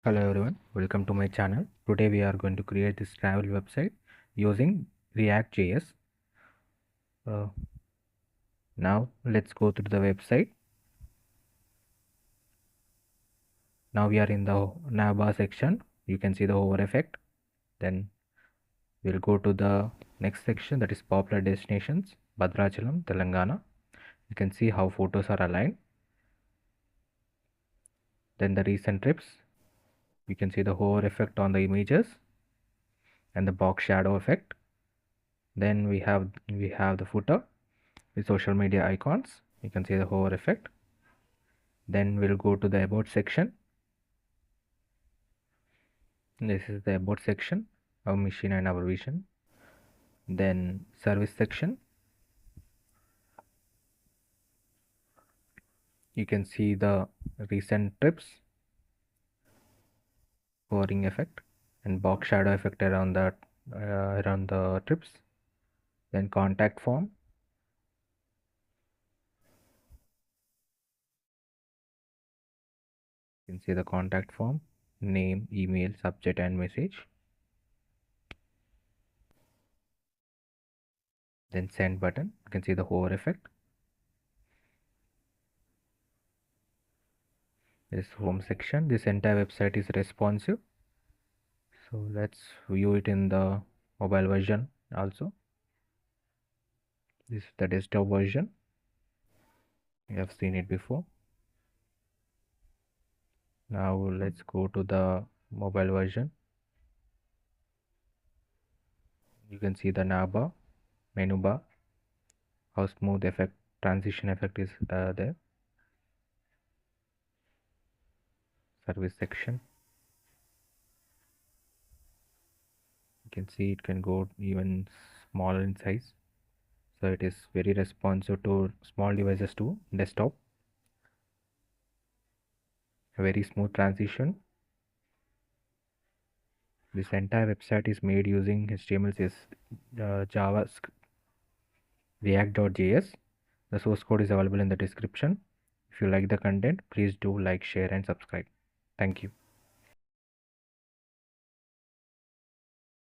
Hello everyone, welcome to my channel. Today we are going to create this travel website using React.js. Uh, Now let's go to the website. Now we are in the navbar section. You can see the hover effect. Then we'll go to the next section, that is popular destinations, Bhadrachalam, Telangana. You can see how photos are aligned. Then the recent trips. You can see the hover effect on the images and the box shadow effect. Then we have the footer with social media icons. You can see the hover effect. Then we'll go to the about section. This is the about section, our mission and our vision. Then service section. You can see the recent trips, hovering effect, and box shadow effect around the trips. Then contact form. You can see the contact form, name, email, subject, and message. Then send button. You can see the hover effect. This home section. This entire website is responsive. So let's view it in the mobile version also. This is the desktop version. You have seen it before. Now let's go to the mobile version. You can see the navbar, menu bar, how smooth effect, transition effect is there. Service section. You can see it can go even smaller in size. So it is very responsive to small devices too. Desktop. A very smooth transition. This entire website is made using HTML, JavaScript, React.js. The source code is available in the description. If you like the content, please do like, share, and subscribe. Thank you.